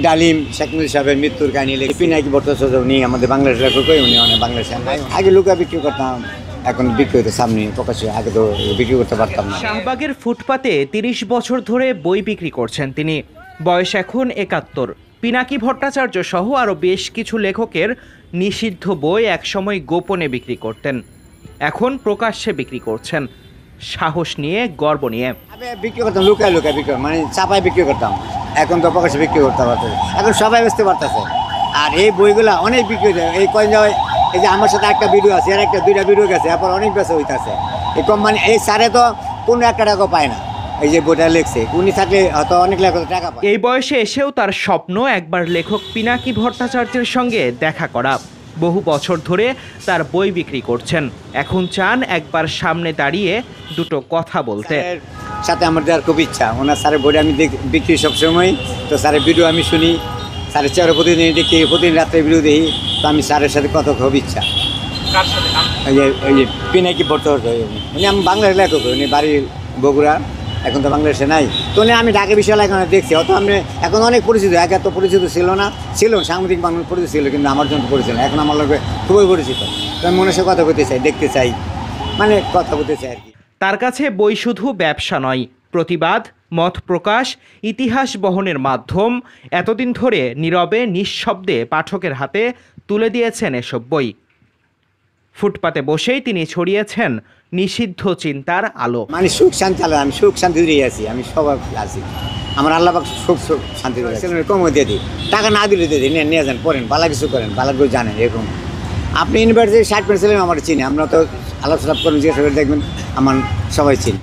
ডালিম শেখ মুজিব সাহেবের মৃত্যুর কাহিনী লিখে পিনাকি ভট্টাচার্য উনি আমাদের বাংলাদেশ লেখকই, উনি অনেক বাংলাদেশে আগে লুকা বিক্রি করতাম, এখন বিক্রি হতে সামনে প্রকাশ্যে, আগে তো বিক্রি করতে পারতাম না। শাহবাগের ফুটপাতে ৩০ বছর ধরে বই বিক্রি করছেন তিনি। বয়স এখন ৭১। পিনাকি ভট্টাচার্য সহ আরও বেশ কিছু লেখকের নিষিদ্ধ বই একসময় গোপনে বিক্রি করতেন, এখন প্রকাশ্যে বিক্রি করছেন, সাহস নিয়ে, গর্ব নিয়ে। আমি বিক্রি করতাম লুকায় বিক্রি, মানে চাপায় বিক্রি করতাম, এখন তো প্রকাশ্যে বিক্রি করতে পারতেছে, এখন সবাই বেচতে পারতেছে। আর এই বইগুলা অনেক বিক্রি হয়েছে। এই কয়েন যাওয়ায় এই যে আমার সাথে একটা ভিডিও আছে, এর একটা দুইটা ভিডিও গেছে, এরপর অনেক বেচা হইতেছে। এই কোম্পানি এই স্যারে তো কোনো একটা টাকাও পায় না, এই যে বইটা লিখছে, উনি থাকলে হয়তো অনেক লেখক টাকা পায়। এই বয়সে এসেও তার স্বপ্ন একবার লেখক পিনাকি ভট্টাচার্যের সঙ্গে দেখা করা। বহু বছর ধরে তার বই বিক্রি করছেন, এখন চান একবার সামনে দাঁড়িয়ে দুটো কথা বলতে। স্যারের সাথে আমার দেওয়ার খুব ইচ্ছা। ওনার স্যারের বইটা আমি বিক্রি সবসময়, তো স্যারের ভিডিও আমি শুনি, স্যারের চেয়ারে প্রতিদিন দেখি, প্রতিদিন রাত্রে ভিডিও দেখি, তো আমি স্যারের সাথে কথা খুব ইচ্ছা। ওই যে পিনাকি ভট্টাচার্য, উনি আমি বাংলাদেশ লেখক, উনি বাড়ির বগুড়া, এখন তো বাংলাদেশে নাই। তো আমি ঢাকা বিশ্ববিদ্যালয় দেখছি, অত আমি এখন অনেক পরিচিত, আগে এত পরিচিত ছিল না, ছিল সাংবাদিক মানুষ পরিচিত ছিল, কিন্তু আমার জন্য পরিচিত না, এখন আমার লোকে খুবই পরিচিত। তো আমি মনে সাথে কথা বলতে চাই, দেখতে চাই, মানে কথা বলতে চাই আর কি। তার কাছে বই শুধু ব্যবসা নয়, প্রতিবাদ, মত প্রকাশ, ইতিহাস বহনের মাধ্যম। এতদিন ধরে নীরবে নিঃশব্দে পাঠকের হাতে তুলে দিয়েছেন এসব বই। ফুটপাতে বসেই তিনি ছড়িয়েছেন নিষিদ্ধ চিন্তার আলো। মানে সুখ শান্তি আলাদা, আমি সুখ শান্তি দিয়ে আছি, আমি সবাই আছি, আমার আল্লাহ পাক সুখ শান্তি কমও দিয়ে দিই, টাকা না দিলে দিয়ে দিই, নিয়ে যান, পড়েন, ভালো কিছু করেন, ভালো করে জানেন। এরকম আপনি ইউনিভার্সিটি 60% আমার চিনি, আমরা তো আলাপ সালাপ করেন, জিজ্ঞাসা করে দেখবেন, আমার সবাই চিনি।